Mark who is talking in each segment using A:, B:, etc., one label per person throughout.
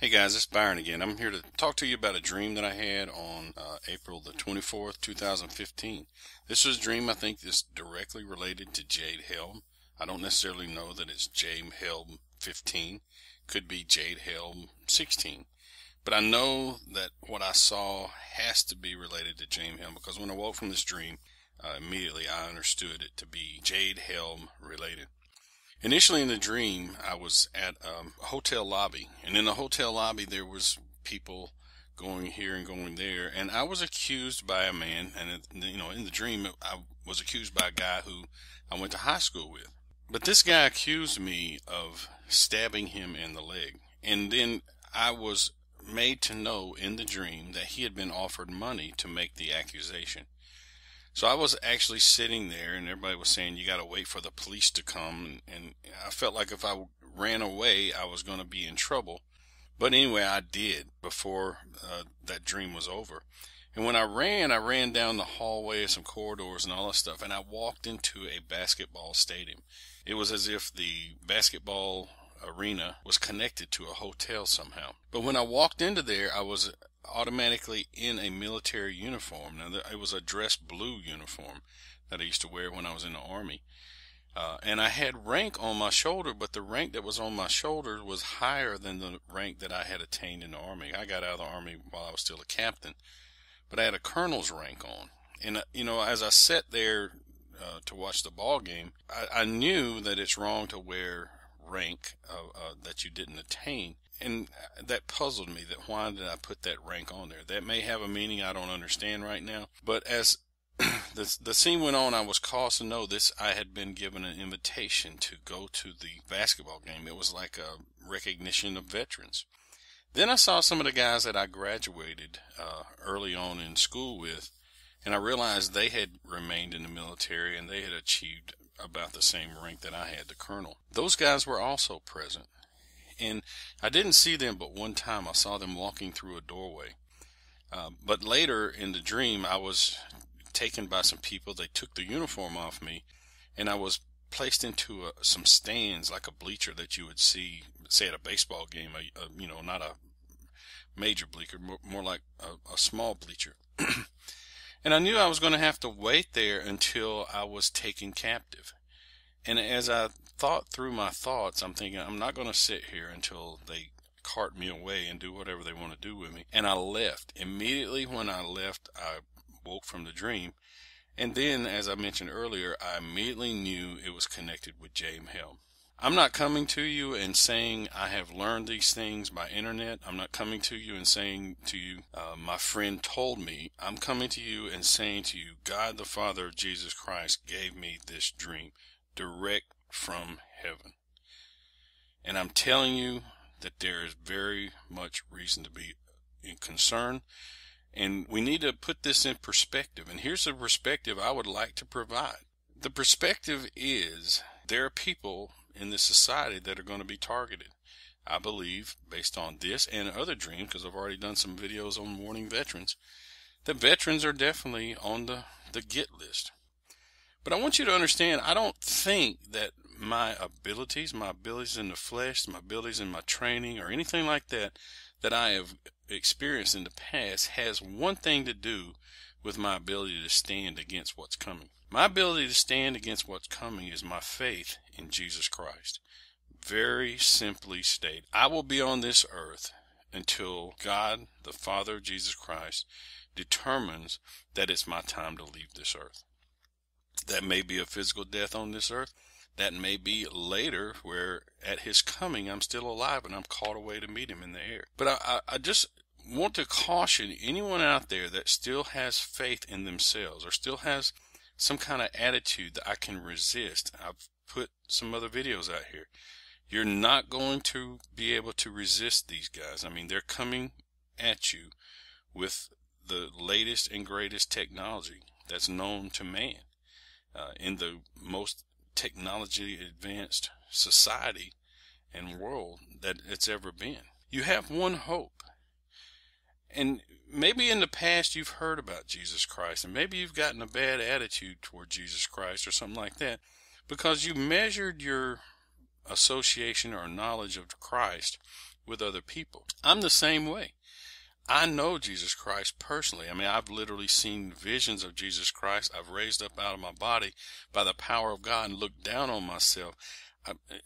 A: Hey guys, it's Byron again. I'm here to talk to you about a dream that I had on April the 24th, 2015. This was a dream I think is directly related to Jade Helm. I don't necessarily know that it's Jade Helm 15. Could be Jade Helm 16. But I know that what I saw has to be related to Jade Helm because when I woke from this dream, immediately I understood it to be Jade Helm related. Initially in the dream, I was at a hotel lobby, and in the hotel lobby there was people going here and going there, and I was accused by a man, and in the dream I was accused by a guy who I went to high school with. But this guy accused me of stabbing him in the leg, and then I was made to know in the dream that he had been offered money to make the accusation. So I was actually sitting there, and everybody was saying, you got to wait for the police to come. And I felt like if I ran away, I was going to be in trouble. But anyway, I did before that dream was over. And when I ran down the hallway of some corridors and all that stuff, and I walked into a basketball stadium. It was as if the basketball arena was connected to a hotel somehow. But when I walked into there, I was automatically in a military uniform. Now, it was a dress blue uniform that I used to wear when I was in the Army. And I had rank on my shoulder, but the rank that was on my shoulder was higher than the rank that I had attained in the Army. I got out of the Army while I was still a captain, but I had a colonel's rank on. And, as I sat there to watch the ball game, I knew that it's wrong to wear rank that you didn't attain. And that puzzled me, that why did I put that rank on there? That may have a meaning I don't understand right now. But as the scene went on, I was caused to know this. I had been given an invitation to go to the basketball game. It was like a recognition of veterans. Then I saw some of the guys that I graduated early on in school with, and I realized they had remained in the military and they had achieved about the same rank that I had, the colonel. Those guys were also present. And I didn't see them but one time. I saw them walking through a doorway. But later in the dream, I was taken by some people. They took the uniform off me, and I was placed into some stands, like a bleacher that you would see, say, at a baseball game. Not a major bleacher, more like a small bleacher. And I knew I was going to have to wait there until I was taken captive. And as I thought through my thoughts, I'm thinking, I'm not going to sit here until they cart me away and do whatever they want to do with me. And I left. Immediately when I left, I woke from the dream. And then, as I mentioned earlier, I immediately knew it was connected with Jade Helm. I'm not coming to you and saying I have learned these things by internet. I'm not coming to you and saying to you, my friend told me. I'm coming to you and saying to you, God the Father of Jesus Christ gave me this dream direct from heaven. And I'm telling you that there is very much reason to be concerned. And we need to put this in perspective. And here's the perspective I would like to provide. The perspective is there are people in this society that are going to be targeted. I believe, based on this and other dreams, because I've already done some videos on mourning veterans, that veterans are definitely on the get list. But I want you to understand, I don't think that my abilities in the flesh, my abilities in my training, or anything like that I have experienced in the past has one thing to do with my ability to stand against what's coming. My ability to stand against what's coming is my faith in Jesus Christ. Very simply stated, I will be on this earth until God, the Father of Jesus Christ, determines that it's my time to leave this earth. That may be a physical death on this earth. That may be later, where at his coming I'm still alive and I'm called away to meet him in the air. But I just want to caution anyone out there that still has faith in themselves or still has some kind of attitude that I can resist. I've put some other videos out here. You're not going to be able to resist these guys. I mean, they're coming at you with the latest and greatest technology that's known to man. In the most technology advanced society and world that it's ever been. You have one hope. And maybe in the past you've heard about Jesus Christ, and maybe you've gotten a bad attitude toward Jesus Christ or something like that because you measured your association or knowledge of Christ with other people. I'm the same way. I know Jesus Christ personally. I mean, I've literally seen visions of Jesus Christ. I've raised up out of my body by the power of God and looked down on myself.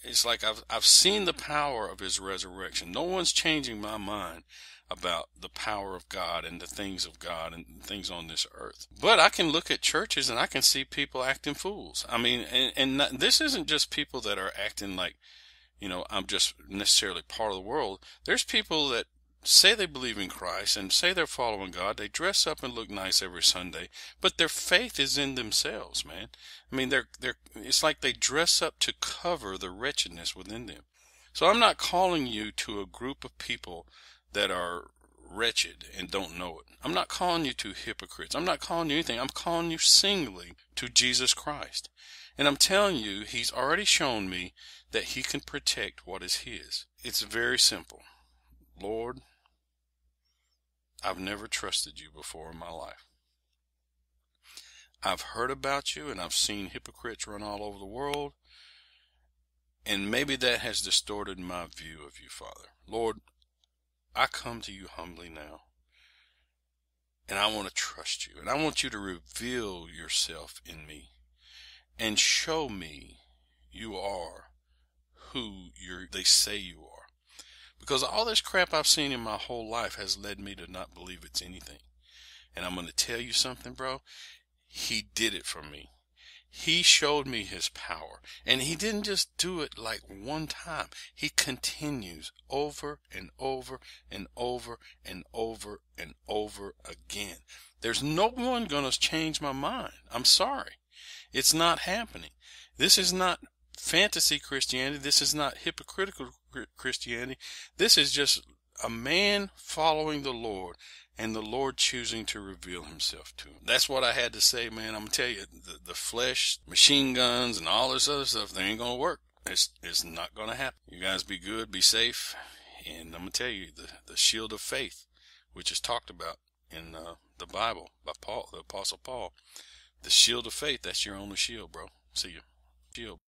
A: It's like I've seen the power of his resurrection. No one's changing my mind about the power of God and the things of God and things on this earth. But I can look at churches and I can see people acting fools. I mean, and this isn't just people that are acting like, I'm just necessarily part of the world. There's people that say they believe in Christ and say they're following God. They dress up and look nice every Sunday, but their faith is in themselves, man. I mean, it's like they dress up to cover the wretchedness within them. So I'm not calling you to a group of people that are wretched and don't know it. I'm not calling you to hypocrites. I'm not calling you anything. I'm calling you singly to Jesus Christ. And I'm telling you, he's already shown me that he can protect what is his. It's very simple. Lord, I've never trusted you before in my life. I've heard about you and I've seen hypocrites run all over the world, and maybe that has distorted my view of you, Father. Lord, I come to you humbly now, and I want to trust you, and I want you to reveal yourself in me and show me you are who they say you are. Because all this crap I've seen in my whole life has led me to not believe it's anything. And I'm going to tell you something, bro. He did it for me. He showed me his power. And he didn't just do it like one time. He continues over and over and over and over and over again. There's no one going to change my mind. I'm sorry. It's not happening. This is not fantasy Christianity. This is not hypocritical Christianity. This is just a man following the Lord and the Lord choosing to reveal himself to him. That's what I had to say, man. I'm going to tell you, the flesh, machine guns, and all this other stuff, they ain't going to work. It's not going to happen. You guys be good, be safe, and I'm going to tell you, the shield of faith, which is talked about in the Bible by Paul, the Apostle Paul. The shield of faith, that's your only shield, bro. See you. Shield.